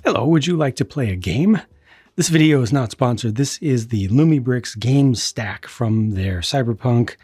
Hello, would you like to play a game? This video is not sponsored. This is the Lumibricks Game Stack from their Cyberpunk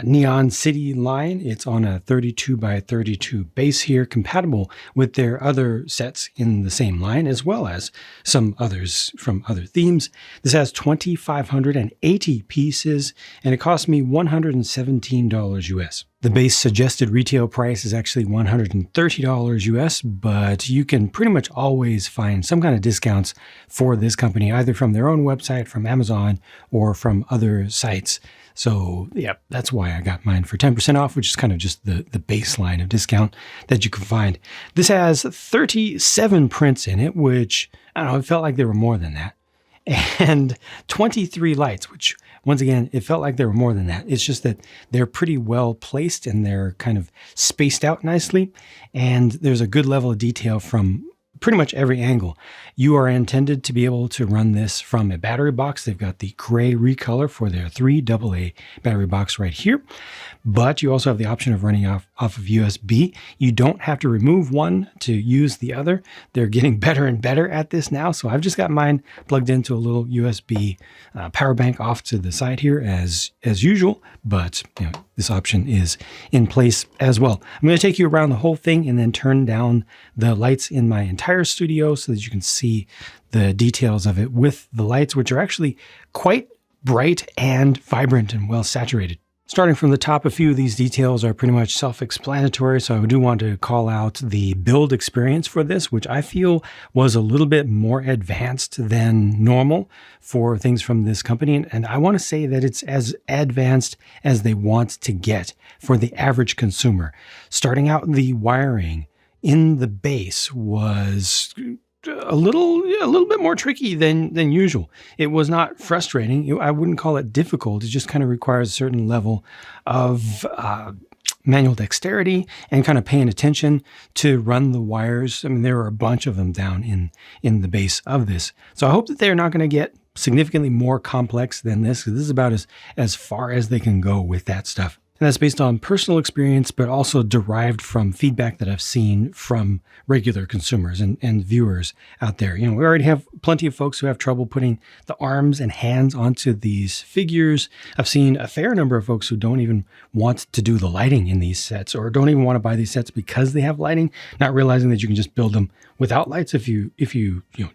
Neon City line. It's on a 32 by 32 base here, compatible with their other sets in the same line, as well as some others from other themes. This has 2,580 pieces, and it cost me $117 US. The base suggested retail price is actually $130 US, but you can pretty much always find some kind of discounts for this company, either from their own website, from Amazon, or from other sites. So yeah, that's why I got mine for 10% off, which is kind of just the baseline of discount that you can find. This has 37 prints in it, which, I don't know, it felt like there were more than that. And 23 lights, which once again, it felt like there were more than that. It's just that they're pretty well placed and they're kind of spaced out nicely. And there's a good level of detail from pretty much every angle. You are intended to be able to run this from a battery box. They've got the gray recolor for their 3 AA battery box right here. But you also have the option of running off of USB. You don't have to remove one to use the other. They're getting better and better at this now. So I've just got mine plugged into a little USB power bank off to the side here as usual. But this option is in place as well. I'm going to take you around the whole thing and then turn down the lights in my entire studio so that you can see the details of it with the lights, which are actually quite bright and vibrant and well saturated. Starting from the top, a few of these details are pretty much self-explanatory, so I do want to call out the build experience for this, which I feel was a little bit more advanced than normal for things from this company. And I want to say that it's as advanced as they want to get for the average consumer. Starting out, the wiring in the base was a little bit more tricky than usual. It was not frustrating. I wouldn't call it difficult. It just kind of requires a certain level of manual dexterity and kind of paying attention to run the wires. I mean, there are a bunch of them down in the base of this. So I hope that they're not going to get significantly more complex than this, because this is about as far as they can go with that stuff. And that's based on personal experience, but also derived from feedback that I've seen from regular consumers and viewers out there. We already have plenty of folks who have trouble putting the arms and hands onto these figures. I've seen a fair number of folks who don't even want to do the lighting in these sets, or don't even want to buy these sets because they have lighting, not realizing that you can just build them without lights if you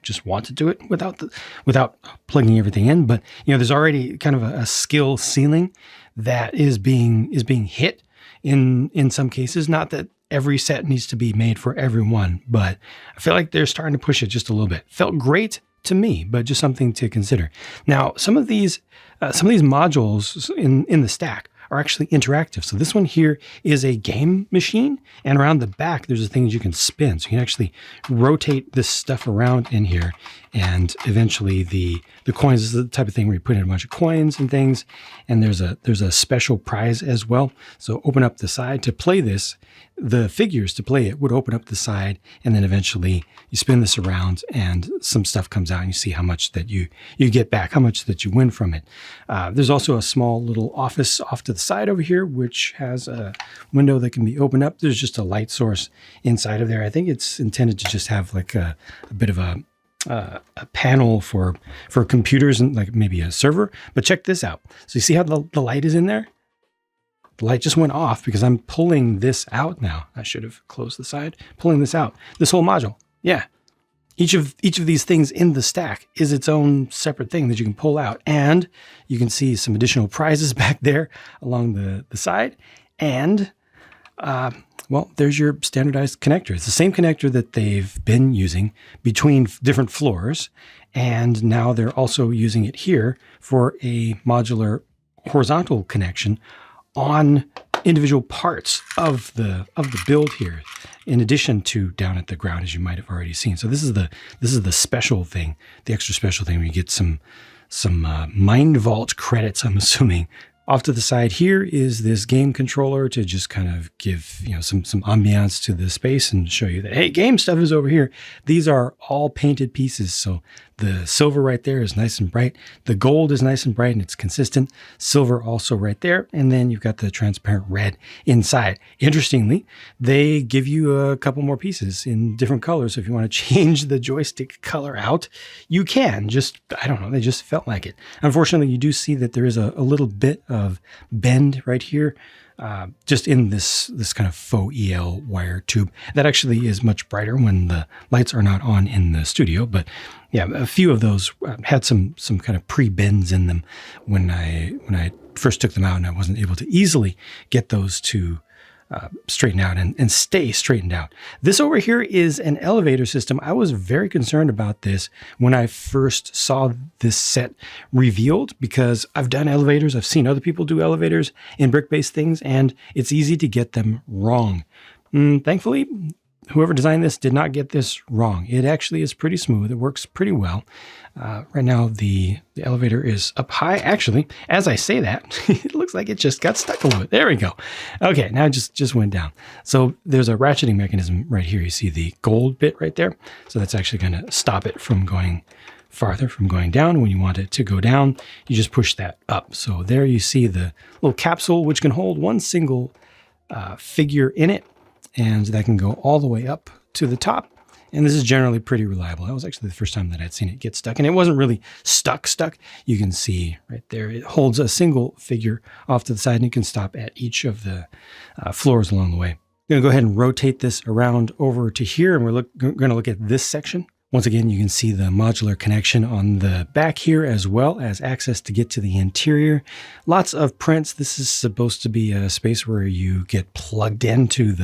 just want to do it without plugging everything in. But there's already kind of a skill ceiling that is being hit in some cases. Not that every set needs to be made for everyone, but I feel like they're starting to push it just a little bit. Felt great to me, but just something to consider. Now, some of these modules in the stack are actually interactive. So this one here is a game machine, and around the back there's a thing that you can spin. So you can actually rotate this stuff around in here, and eventually the coins is the type of thing where you put in a bunch of coins and things, and there's a special prize as well. So open up the side to play this. The figures to play it would open up the side, and then eventually you spin this around and some stuff comes out and you see how much that you get back, how much that you win from it. There's also a small little office off to the side over here, which has a window that can be opened up. There's just a light source inside of there. I think it's intended to just have like a bit of a panel for computers and like maybe a server. But check this out. So you see how the light is in there? The light just went off because I'm pulling this out now. I should have closed the side. Pulling this out. This whole module. Yeah. Each of these things in the stack is its own separate thing that you can pull out. And you can see some additional prizes back there along the side. And, well, there's your standardized connector. It's the same connector that they've been using between different floors. And now they're also using it here for a modular horizontal connection on individual parts of the build here, in addition to down at the ground, as you might have already seen. So this is the special thing, the extra special thing where you get some Mind Vault credits, I'm assuming, Off to the side here is this game controller to just kind of give, some ambiance to the space and show you that, hey, game stuff is over here. These are all painted pieces. So the silver right there is nice and bright. The gold is nice and bright and it's consistent. Silver also right there. And then you've got the transparent red inside. Interestingly, they give you a couple more pieces in different colors. So if you want to change the joystick color out, you can. I don't know, they just felt like it. Unfortunately, you do see that there is a little bit of bend right here, just in this kind of faux EL wire tube. That actually is much brighter when the lights are not on in the studio. But yeah, a few of those had some kind of pre-bends in them when I first took them out, and I wasn't able to easily get those to straighten out and stay straightened out. This over here is an elevator system. I was very concerned about this when I first saw this set revealed, because I've done elevators. I've seen other people do elevators in brick-based things, and it's easy to get them wrong. Thankfully, whoever designed this did not get this wrong. It actually is pretty smooth. It works pretty well. Right now, the elevator is up high. Actually, as I say that, it looks like it just got stuck a little bit. There we go. Okay, now it just went down. So there's a ratcheting mechanism right here. You see the gold bit right there. So that's actually going to stop it from going farther, from going down. When you want it to go down, you just push that up. So there you see the little capsule, which can hold one single figure in it. And that can go all the way up to the top. And this is generally pretty reliable. That was actually the first time that I'd seen it get stuck. And it wasn't really stuck. You can see right there, it holds a single figure off to the side, and you can stop at each of the floors along the way. I'm going to go ahead and rotate this around over to here, and we're going to look at this section. Once again, you can see the modular connection on the back here, as well as access to get to the interior. Lots of prints. This is supposed to be a space where you get plugged into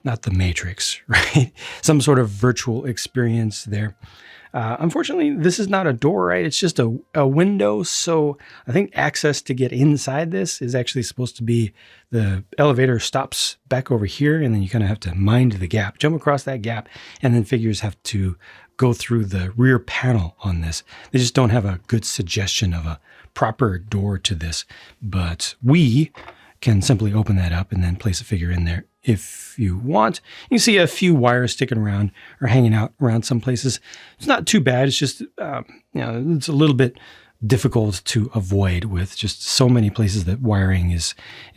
not the Matrix, right? Some sort of virtual experience there. Unfortunately, this is not a door, right? It's just a window. So I think access to get inside this is actually supposed to be the elevator stops back over here, and then you kind of have to mind the gap, jump across that gap, and then figures have to go through the rear panel on this. They just don't have a good suggestion of a proper door to this, but we can simply open that up and then place a figure in there if you want. You can see a few wires sticking around or hanging out around some places. It's not too bad. It's just, it's a little bit difficult to avoid with just so many places that wiring is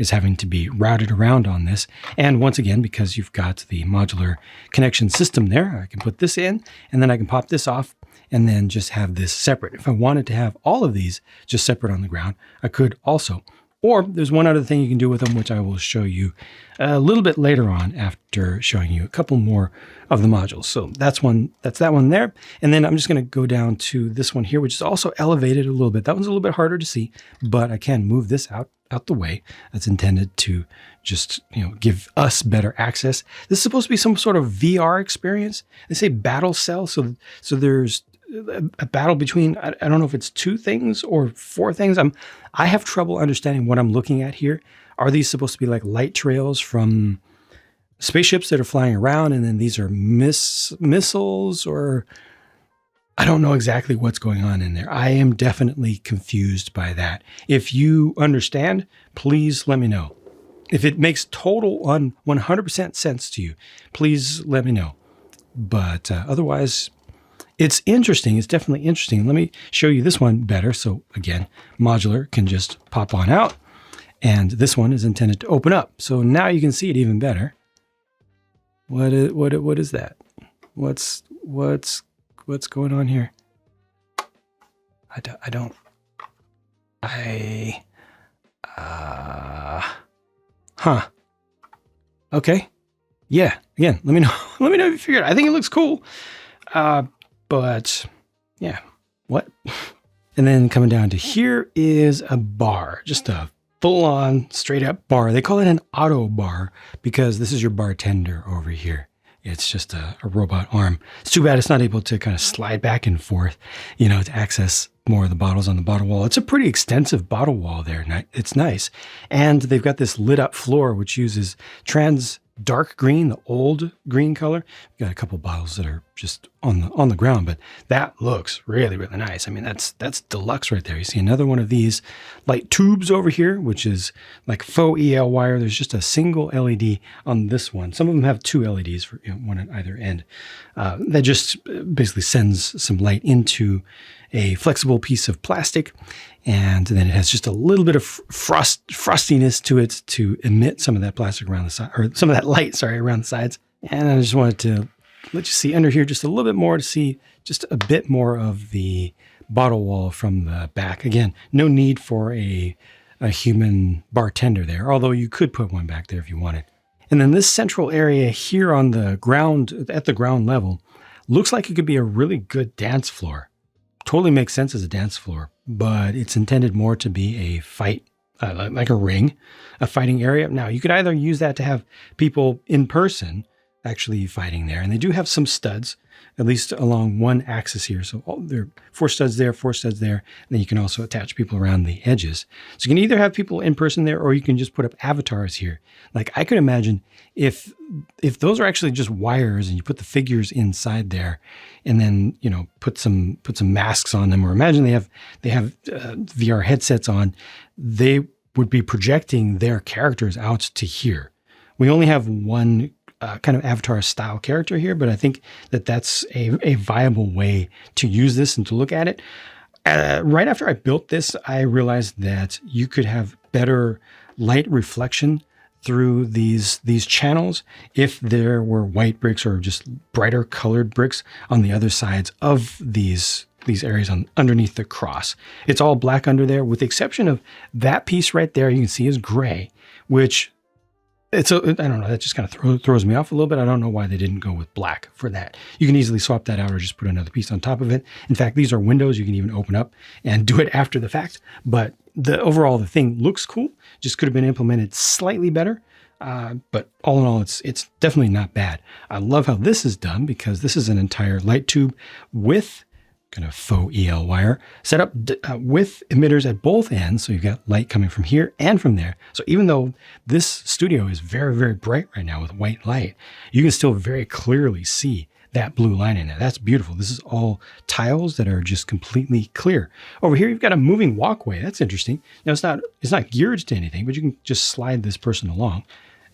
having to be routed around on this. And once again, because you've got the modular connection system there, I can put this in, and then I can pop this off and then just have this separate. If I wanted to have all of these just separate on the ground, I could also. Or there's one other thing you can do with them, which I will show you a little bit later on after showing you a couple more of the modules. So that's that one there. And then I'm just going to go down to this one here, which is also elevated a little bit. That one's a little bit harder to see, but I can move this out the way. That's intended to just, give us better access. This is supposed to be some sort of VR experience. They say battle cell. So there's a battle between, I don't know if it's 2 things or 4 things. I have trouble understanding what I'm looking at here. Are these supposed to be like light trails from spaceships that are flying around, and then these are missiles, or I don't know exactly what's going on in there. I am definitely confused by that. If you understand, please let me know. If it makes total 100% sense to you, please let me know. But otherwise, it's interesting. It's definitely interesting. Let me show you this one better. So again, modular can just pop on out, and this one is intended to open up. So now you can see it even better. What is that? What's going on here? Okay. Yeah. Again, let me know. Let me know if you figured it out. I think it looks cool. But yeah, what? And then coming down to here is a bar, just a full-on straight-up bar. They call it an Autobar because this is your bartender over here. It's just a robot arm. It's too bad it's not able to kind of slide back and forth, to access more of the bottles on the bottle wall. It's a pretty extensive bottle wall there. It's nice. And they've got this lit up floor, which uses trans dark green, the old green color. We've got a couple bottles that are just on the ground, but that looks really, really nice. I mean, that's deluxe right there. You see another one of these light tubes over here, which is like faux EL wire. There's just a single LED on this one. Some of them have two LEDs for one at either end. That just basically sends some light into a flexible piece of plastic, and then it has just a little bit of frostiness to it to emit some of that plastic around the side, or some of that light, sorry, around the sides. And I just wanted to let you see under here just a little bit more to see just a bit more of the bottle wall from the back. Again, no need for a human bartender there, although you could put one back there if you wanted. And then this central area here on the ground, at the ground level, looks like it could be a really good dance floor. Totally makes sense as a dance floor, but it's intended more to be a fight, like a ring, a fighting area. Now, you could either use that to have people in person actually fighting there. And they do have some studs, at least along one axis here. So there are 4 studs there, 4 studs there. And then you can also attach people around the edges. So you can either have people in person there, or you can just put up avatars here. Like I could imagine if those are actually just wires and you put the figures inside there and then, put some masks on them, or imagine they have VR headsets on, they would be projecting their characters out to here. We only have one kind of avatar style character here, but I think that's a viable way to use this and to look at it. Right after I built this, I realized that you could have better light reflection through these channels if there were white bricks or just brighter colored bricks on the other sides of these areas underneath the cross. It's all black under there, with the exception of that piece right there you can see is gray, which I don't know, that just kind of throws me off a little bit. I don't know why they didn't go with black for that. You can easily swap that out or just put another piece on top of it. In fact, these are windows you can even open up and do it after the fact. But the thing looks cool. Just could have been implemented slightly better. But all in all, it's definitely not bad. I love how this is done, because this is an entire light tube with kind of faux EL wire set up with emitters at both ends. So you've got light coming from here and from there. So even though this studio is very, very bright right now with white light, you can still very clearly see that blue line in it. That's beautiful. This is all tiles that are just completely clear. Over here, you've got a moving walkway. That's interesting. Now it's not geared to anything, but you can just slide this person along.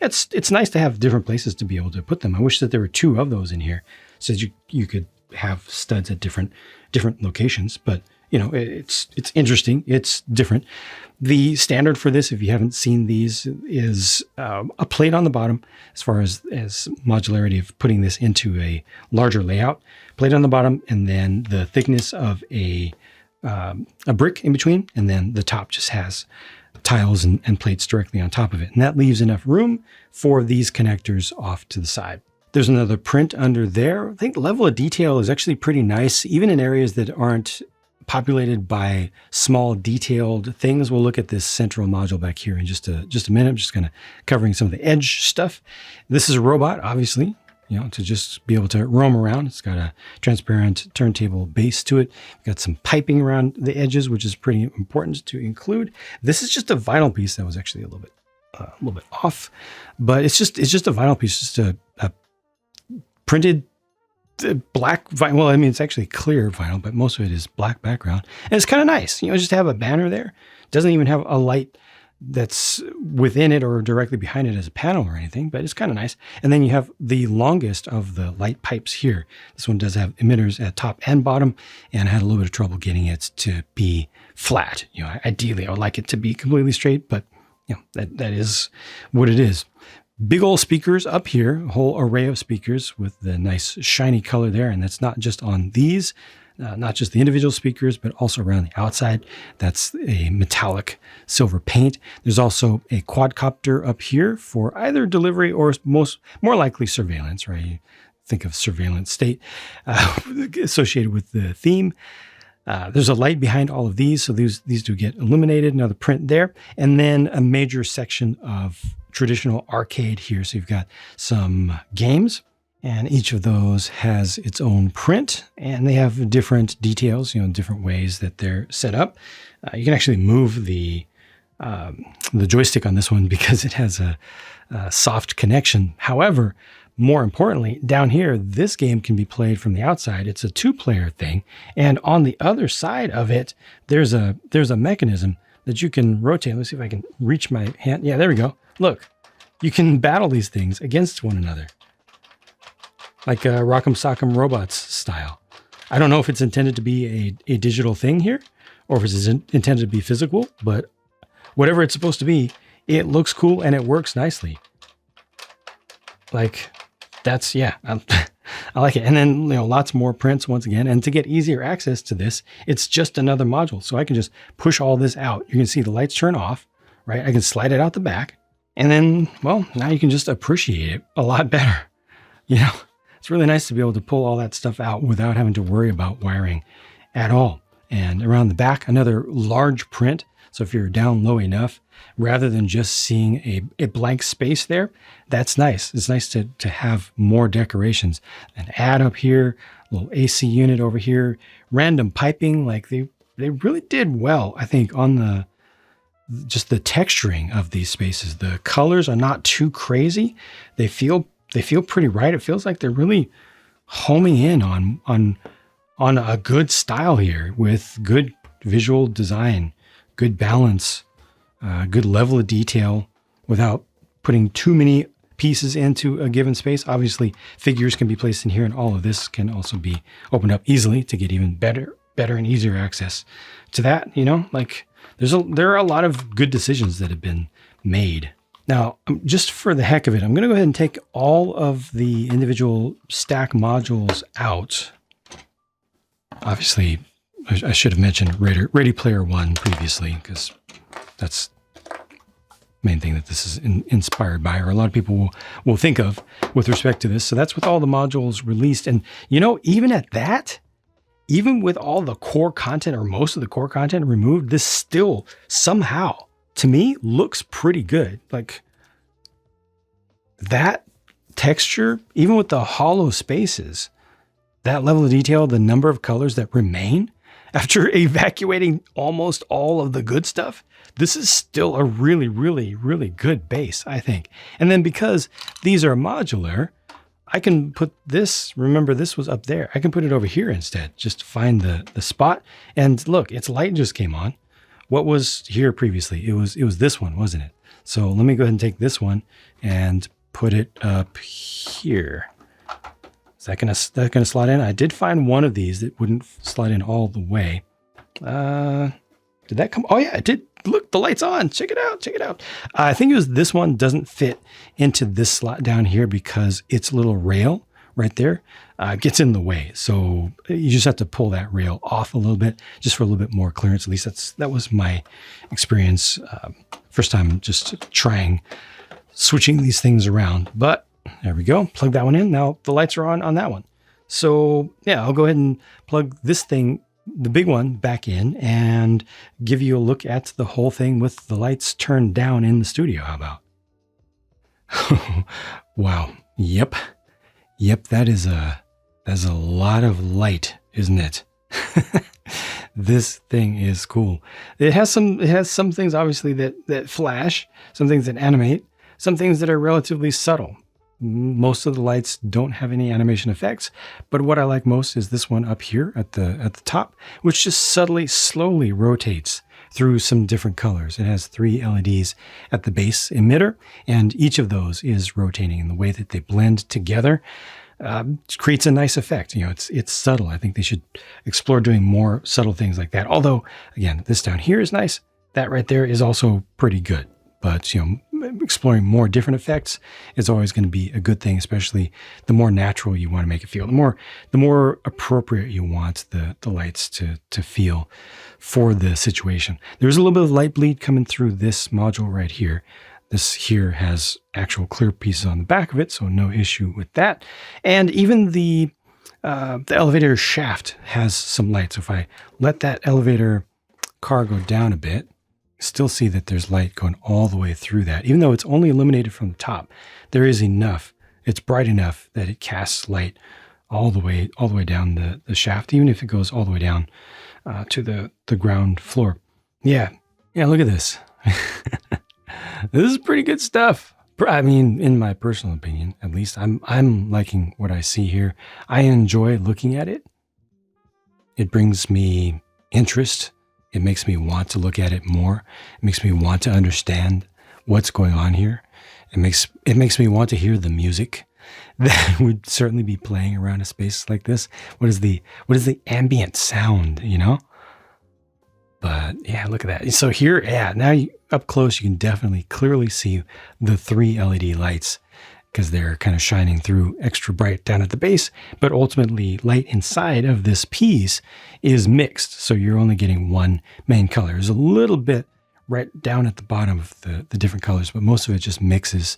It's nice to have different places to be able to put them. I wish that there were 2 of those in here, so that you could have studs at different locations, but it's interesting. It's different. The standard for this, if you haven't seen these, is a plate on the bottom, as far as modularity of putting this into a larger layout. Plate on the bottom, and then the thickness of a brick in between, and then the top just has tiles and plates directly on top of it. And that leaves enough room for these connectors off to the side. There's another print under there. I think level of detail is actually pretty nice, even in areas that aren't populated by small detailed things. We'll look at this central module back here in just a minute. I'm just kind of covering some of the edge stuff. This is a robot, obviously, to just be able to roam around. It's got a transparent turntable base to it. Got some piping around the edges, which is pretty important to include. This is just a vinyl piece that was actually a little bit off, but it's just a vinyl piece, just a printed black vinyl. Well, I mean, it's actually clear vinyl, but most of it is black background. And it's kind of nice, just to have a banner there. It doesn't even have a light that's within it or directly behind it as a panel or anything, but it's kind of nice. And then you have the longest of the light pipes here. This one does have emitters at top and bottom, and I had a little bit of trouble getting it to be flat. Ideally, I would like it to be completely straight, but that is what it is. Big old speakers up here, a whole array of speakers with the nice shiny color there. And that's not just on these, not just the individual speakers, but also around the outside. That's a metallic silver paint. There's also a quadcopter up here for either delivery or more likely surveillance, right? You think of surveillance state associated with the theme. There's a light behind all of these, so these do get illuminated. Another print there, and then a major section of traditional arcade here. So you've got some games, and each of those has its own print, and they have different details, different ways that they're set up. You can actually move the joystick on this one because it has a soft connection. However, more importantly, down here, this game can be played from the outside. It's a 2-player thing. And on the other side of it, there's a mechanism that you can rotate. Let's see if I can reach my hand. Yeah, there we go. Look, you can battle these things against one another. Like Rock'em Sock'em Robots style. I don't know if it's intended to be a digital thing here, or if it's intended to be physical, but whatever it's supposed to be, it looks cool and it works nicely. Like, that's, yeah, I like it. And then, lots more prints once again. And to get easier access to this, it's just another module. So I can just push all this out. You can see the lights turn off, right? I can slide it out the back. And then, well, now you can just appreciate it a lot better. It's really nice to be able to pull all that stuff out without having to worry about wiring at all. And around the back, another large print. So if you're down low enough, rather than just seeing a blank space there, that's nice. It's nice to have more decorations. An ad up here, a little AC unit over here, random piping. Like they really did well, I think, on just the texturing of these spaces. The colors are not too crazy. They feel pretty right. It feels like they're really homing in on a good style here with good visual design, good balance, good level of detail without putting too many pieces into a given space. Obviously, figures can be placed in here, and all of this can also be opened up easily to get even better and easier access to that. Like there are a lot of good decisions that have been made. Now, just for the heck of it, I'm going to go ahead and take all of the individual stack modules out. Obviously, I should have mentioned Ready Player One previously, because that's the main thing that this is inspired by, or a lot of people will think of with respect to this. So that's with all the modules released. And, even at that, even with all the core content or most of the core content removed, this still somehow, to me, looks pretty good. Like that texture, even with the hollow spaces, that level of detail, the number of colors that remain after evacuating almost all of the good stuff, this is still a really, really, really good base, I think. And then because these are modular, I can put this, remember this was up there, I can put it over here instead, just to find the spot. And look, its light just came on. What was here previously? It was this one, wasn't it? So let me go ahead and take this one and put it up here. Is that gonna slide in? I did find one of these that wouldn't slide in all the way. Did that come? Oh yeah, it did. Look, the light's on. Check it out. Check it out. I think it was this one doesn't fit into this slot down here because its little rail right there gets in the way. So you just have to pull that rail off a little bit just for a little bit more clearance. At least that was my experience. First time just trying switching these things around, but there we go. Plug that one in. Now the lights are on that one. So yeah, I'll go ahead and plug this thing, the big one, back in and give you a look at the whole thing with the lights turned down in the studio. How about? Wow. Yep. That's a lot of light, isn't it? This thing is cool. It has some things obviously that flash, some things that animate, some things that are relatively subtle. Most of the lights don't have any animation effects, but what I like most is this one up here at the top, which just slowly rotates through some different colors. It has 3 LEDs at the base emitter, and each of those is rotating in the way that they blend together. Creates a nice effect. It's subtle. I think they should explore doing more subtle things like that. Although, again, this down here is nice. That right there is also pretty good. But, exploring more different effects is always going to be a good thing, especially the more natural you want to make it feel, the more appropriate you want the lights to feel for the situation. There's a little bit of light bleed coming through this module right here. This here has actual clear pieces on the back of it, so no issue with that. And even the elevator shaft has some light. So if I let that elevator car go down a bit, still see that there's light going all the way through that. Even though it's only illuminated from the top, there is enough. It's bright enough that it casts light all the way down the shaft, even if it goes all the way down to the ground floor. Yeah, look at this. This is pretty good stuff. I mean, in my personal opinion, at least, I'm liking what I see here. I enjoy looking at it. It brings me interest. It makes me want to look at it more. It makes me want to understand what's going on here. It makes me want to hear the music that would certainly be playing around a space like this. What is the ambient sound, you know? But yeah, look at that. So here, yeah, now up close, you can definitely clearly see the 3 LED lights because they're kind of shining through extra bright down at the base. But ultimately, light inside of this piece is mixed. So you're only getting one main color. There's a little bit right down at the bottom of the different colors, but most of it just mixes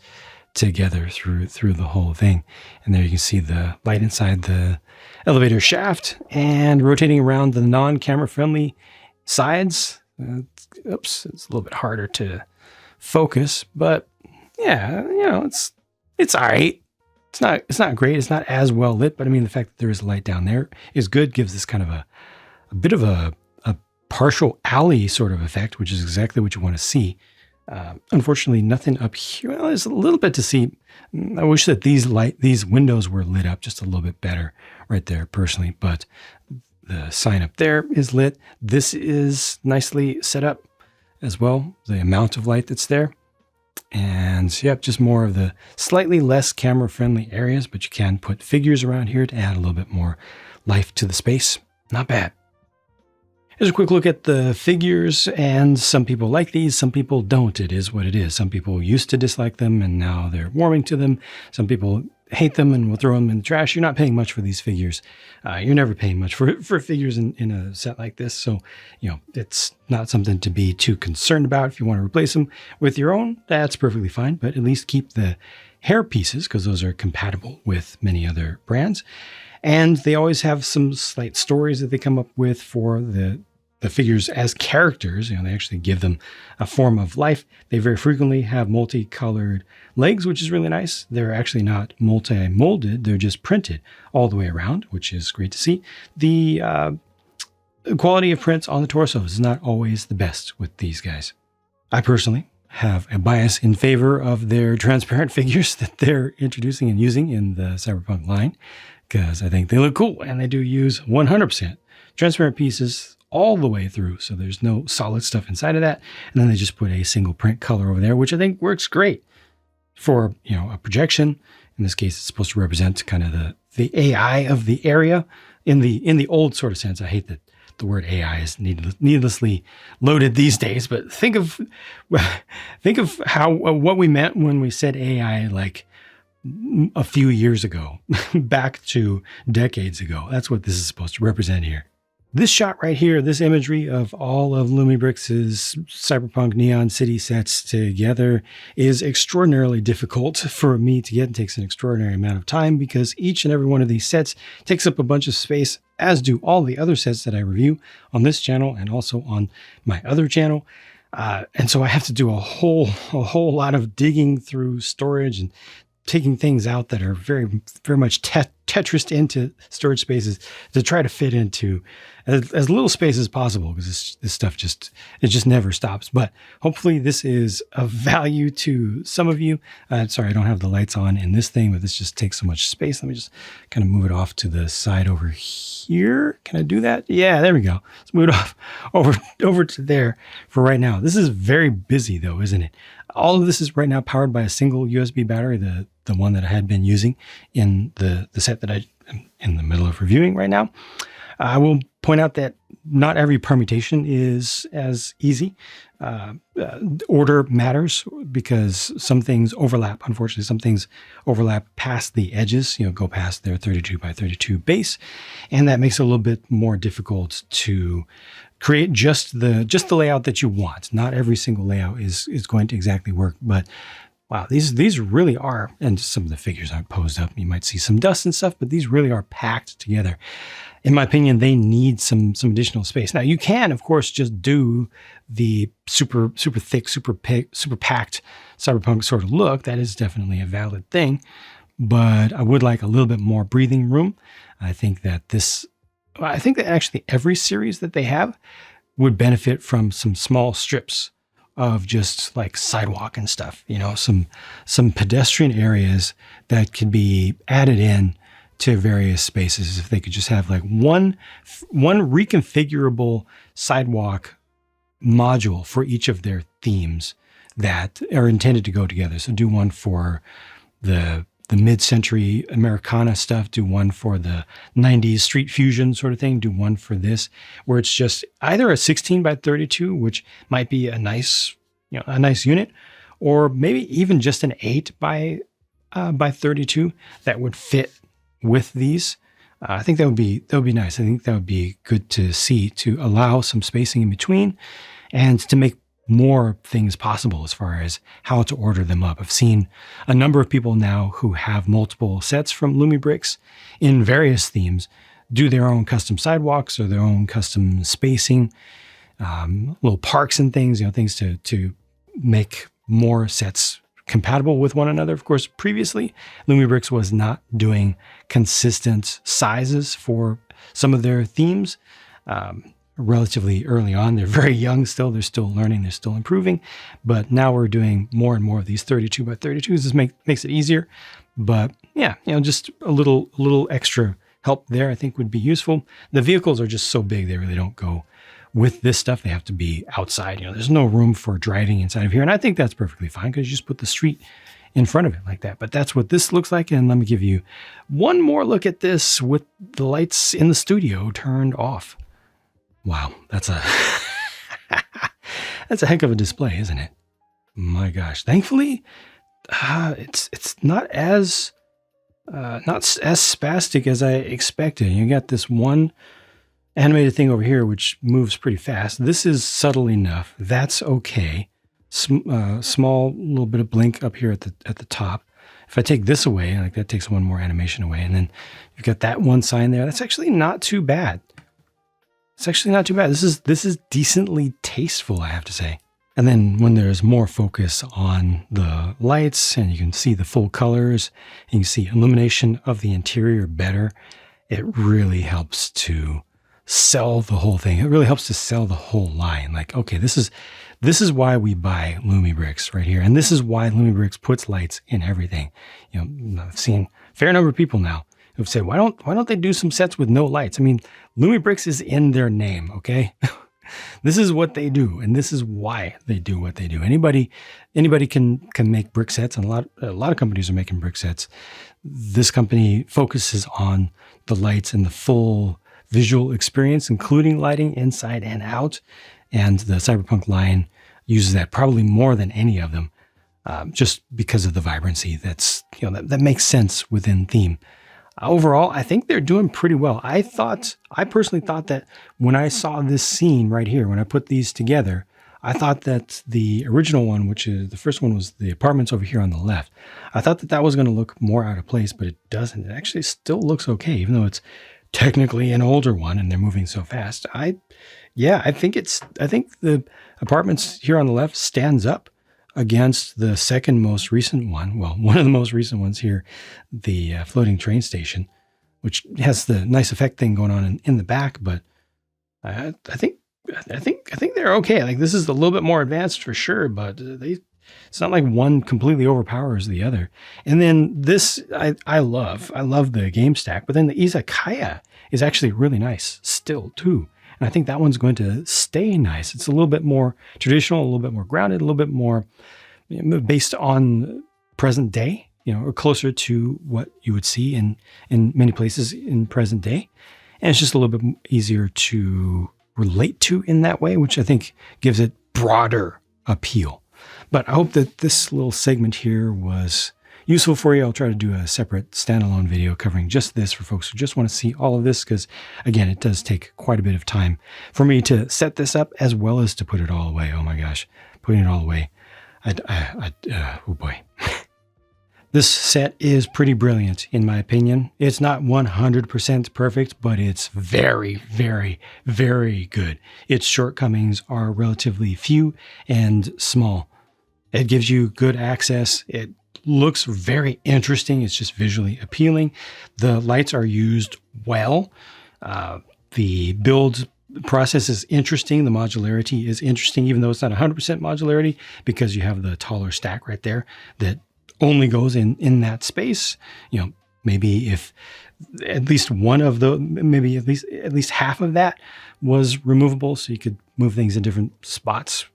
together through the whole thing. And there you can see the light inside the elevator shaft and rotating around the non-camera friendly sides. Oops, it's a little bit harder to focus, but yeah, you know, it's all right. It's not great. It's not as well lit, but I mean, the fact that there is a light down there is good. Gives this kind of a bit of a partial alley sort of effect, which is exactly what you want to see. Unfortunately, nothing up here. Well, there's a little bit to see. I wish that these windows were lit up just a little bit better right there personally, but the sign up there is lit. This is nicely set up as well, the amount of light that's there. And yep, just more of the slightly less camera friendly areas, but you can put figures around here to add a little bit more life to the space. Not bad. Here's a quick look at the figures, and some people like these, some people don't. It is what it is. Some people used to dislike them and now they're warming to them. Some people hate them and will throw them in the trash. You're not paying much for these figures. You're never paying much for figures in a set like this. So, you know, it's not something to be too concerned about. If you want to replace them with your own, that's perfectly fine, but at least keep the hair pieces because those are compatible with many other brands. And they always have some slight stories that they come up with for the figures as characters. You know, they actually give them a form of life. They very frequently have multicolored legs, which is really nice. They're actually not multi-molded. They're just printed all the way around, which is great to see. The quality of prints on the torso is not always the best with these guys. I personally have a bias in favor of their transparent figures that they're introducing and using in the Cyberpunk line because I think they look cool, and they do use 100% transparent pieces all the way through, so there's no solid stuff inside of that. And then they just put a single print color over there, which I think works great for, you know, a projection. In this case, it's supposed to represent kind of the AI of the area in the old sort of sense. I hate that the word AI is needlessly loaded these days, but think of how what we meant when we said AI like a few years ago, back to decades ago. That's what this is supposed to represent here. This shot right here, this imagery of all of Lumibricks' Cyberpunk Neon City sets together is extraordinarily difficult for me to get. It takes an extraordinary amount of time because each and every one of these sets takes up a bunch of space, as do all the other sets that I review on this channel and also on my other channel. And so I have to do a whole lot of digging through storage and taking things out that are very, very much Tetrised into storage spaces to try to fit into as little space as possible, because this stuff just never stops. But hopefully this is of value to some of you. Sorry, I don't have the lights on in this thing, but this just takes so much space. Let me just kind of move it off to the side over here. Can I do that? Yeah, there we go. Let's move it off over to there for right now. This is very busy though, isn't it? All of this is right now powered by a single USB battery, the one that I had been using in the set that I am in the middle of reviewing right now. I will point out that not every permutation is as easy. Order matters because some things overlap. Unfortunately, some things overlap past the edges, go past their 32 by 32 base. And that makes it a little bit more difficult to create just the layout that you want. Not every single layout is going to exactly work, but wow, these really are, and some of the figures aren't posed up. You might see some dust and stuff, but these really are packed together. In my opinion, they need some additional space. Now, you can, of course, just do the super thick, super packed cyberpunk sort of look. That is definitely a valid thing, but I would like a little bit more breathing room. I think that actually every series that they have would benefit from some small strips of just like sidewalk and stuff, some pedestrian areas that could be added in to various spaces. If they could just have like one reconfigurable sidewalk module for each of their themes that are intended to go together. So do one for the mid-century Americana stuff, do one for the 90s street fusion sort of thing, do one for this, where it's just either a 16 by 32, which might be a nice unit, or maybe even just an 8 by 32 that would fit with these. I think that would be nice. I think that would be good to see, to allow some spacing in between and to make more things possible as far as how to order them up. I've seen a number of people now who have multiple sets from Lumibricks in various themes do their own custom sidewalks or their own custom spacing, little parks and things, things to make more sets compatible with one another. Of course, previously, Lumibricks was not doing consistent sizes for some of their themes. Relatively early on. They're very young still. They're still learning. They're still improving. But now we're doing more and more of these 32 by 32s. This makes it easier. But yeah, just a little extra help there I think would be useful. The vehicles are just so big, they really don't go with this stuff. They have to be outside. There's no room for driving inside of here. And I think that's perfectly fine because you just put the street in front of it like that. But that's what this looks like. And let me give you one more look at this with the lights in the studio turned off. Wow, that's a heck of a display, isn't it? My gosh. Thankfully, it's not as spastic as I expected. You got this one animated thing over here which moves pretty fast. This is subtle enough. That's okay. Small little bit of blink up here at the top. If I take this away, like that takes one more animation away, and then you've got that one sign there. That's actually not too bad. It's actually not too bad. This is decently tasteful, I have to say. And then when there's more focus on the lights and you can see the full colors and you can see illumination of the interior better, it really helps to sell the whole thing. It really helps to sell the whole line. Like, okay, this is why we buy Lumibricks right here. And this is why Lumibricks puts lights in everything. I've seen a fair number of people now who've said, why don't they do some sets with no lights? I mean, Lumibricks is in their name, okay? This is what they do, and this is why they do what they do. Anybody can make brick sets, and a lot of companies are making brick sets. This company focuses on the lights and the full visual experience, including lighting inside and out. And the Cyberpunk line uses that probably more than any of them, just because of the vibrancy that makes sense within theme. Overall, I think they're doing pretty well. I personally thought that when I saw this scene right here, when I put these together, I thought that the original one, which is the first one, was the apartments over here on the left. I thought that was going to look more out of place, but it doesn't. It actually still looks okay, even though it's technically an older one and they're moving so fast. I think the apartments here on the left stands up against the second most recent one. Well, one of the most recent ones here, the floating train station, which has the nice effect thing going on in the back. But I think they're okay. Like, this is a little bit more advanced for sure, but it's not like one completely overpowers the other. And then this, I love the game stack, but then the izakaya is actually really nice still too. And I think that one's going to stay nice. It's a little bit more traditional, a little bit more grounded, a little bit more based on present day, or closer to what you would see in many places in present day. And it's just a little bit easier to relate to in that way, which I think gives it broader appeal. But I hope that this little segment here was useful for you. I'll try to do a separate standalone video covering just this for folks who just want to see all of this, because again, it does take quite a bit of time for me to set this up as well as to put it all away. Oh my gosh, putting it all away. Oh boy. This set is pretty brilliant in my opinion. It's not 100% perfect, but it's very, very, very good. Its shortcomings are relatively few and small. It gives you good access. It looks very interesting. It's just visually appealing. The lights are used well. The build The process is interesting. The modularity is interesting, even though it's not 100% modularity, because you have the taller stack right there that only goes in that space. You know, maybe if at least one of the, maybe at least half of that was removable, so you could move things in different spots,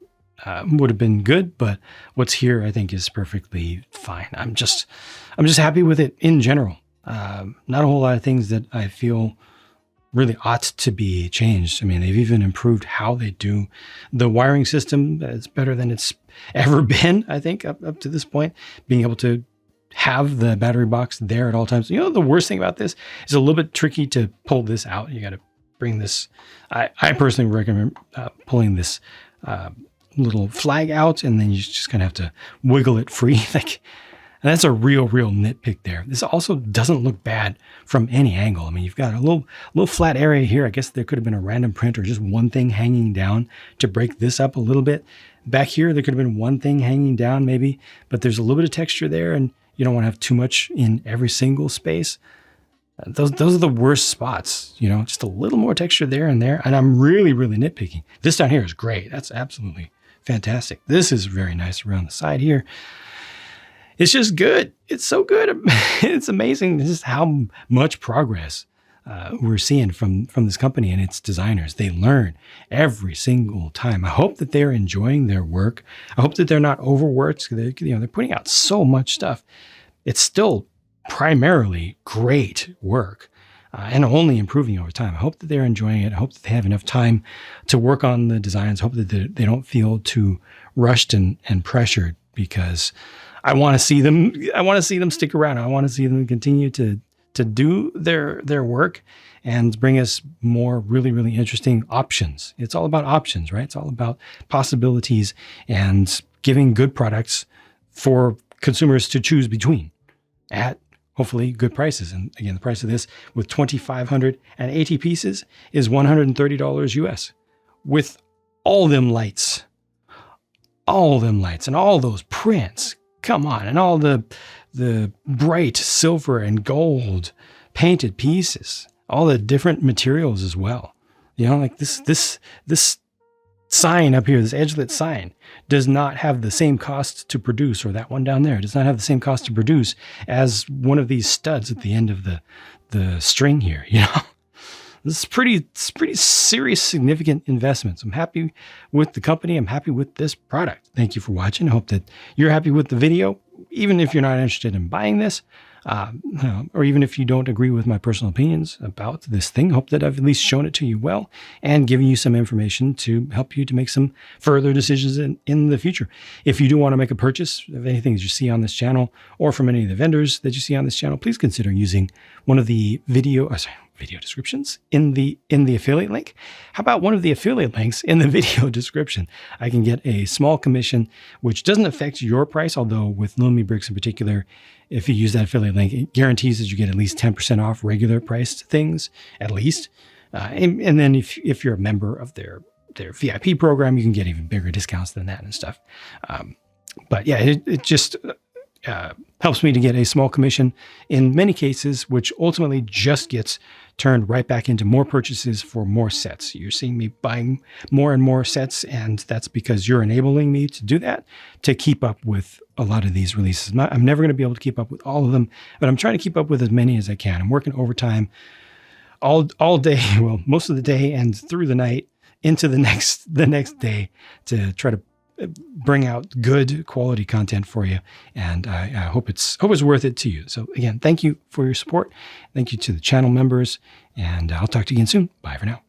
would have been good. But what's here, I think, is perfectly fine. I'm just happy with it in general. Not a whole lot of things that I feel really ought to be changed. I mean, they've even improved how they do the wiring system. It's better than it's ever been, I think, up to this point. Being able to have the battery box there at all times. You know, the worst thing about this is a little bit tricky to pull this out. You got to bring this. I personally recommend pulling this little flag out, and then you just kind of have to wiggle it free. And that's a real nitpick there. This also doesn't look bad from any angle. I mean, you've got a little flat area here. I guess there could have been a random print or just one thing hanging down to break this up a little bit. Back here, there could have been one thing hanging down maybe, but there's a little bit of texture there, and you don't want to have too much in every single space. Those are the worst spots, you know, just a little more texture there and there. And I'm really nitpicking. This down here is great. That's absolutely fantastic. This is very nice around the side here. It's just good. It's so good. It's amazing just how much progress we're seeing from this company and its designers. They learn every single time. I hope that they're enjoying their work. I hope that they're not overworked. They're putting out so much stuff. It's still primarily great work and only improving over time. I hope that they're enjoying it. I hope that they have enough time to work on the designs. I hope that they don't feel too rushed and pressured, because I want to see them. I want to see them stick around. I want to see them continue to do their work and bring us more really interesting options. It's all about options, right? It's all about possibilities and giving good products for consumers to choose between at hopefully good prices. And again, the price of this with 2,580 pieces is $130 US, with all them lights and all those prints. Come on, and all the bright silver and gold painted pieces, all the different materials as well. You know, like this sign up here, this edgelit sign, does not have the same cost to produce, or that one down there does not have the same cost to produce as one of these studs at the end of the string here. You know, this is pretty serious, significant investments. I'm happy with the company. I'm happy with this product. Thank you for watching. I hope that you're happy with the video, even if you're not interested in buying this, or even if you don't agree with my personal opinions about this thing. Hope that I've at least shown it to you well and given you some information to help you to make some further decisions in the future. If you do want to make a purchase of anything that you see on this channel, or from any of the vendors that you see on this channel, please consider using one of the video descriptions in the affiliate link. How about one of the affiliate links in the video description? I can get a small commission, which doesn't affect your price, although with Lumibricks in particular, if you use that affiliate link, it guarantees that you get at least 10% off regular priced things, at least. And then if you're a member of their VIP program, you can get even bigger discounts than that and stuff. But yeah, it just helps me to get a small commission in many cases, which ultimately just gets turned right back into more purchases for more sets. You're seeing me buying more and more sets, and that's because you're enabling me to do that, to keep up with a lot of these releases. I'm never going to be able to keep up with all of them, but I'm trying to keep up with as many as I can. I'm working overtime all day, well, most of the day and through the night into the next day to try to bring out good quality content for you. And I hope it's worth it to you. So again, thank you for your support. Thank you to the channel members, and I'll talk to you again soon. Bye for now.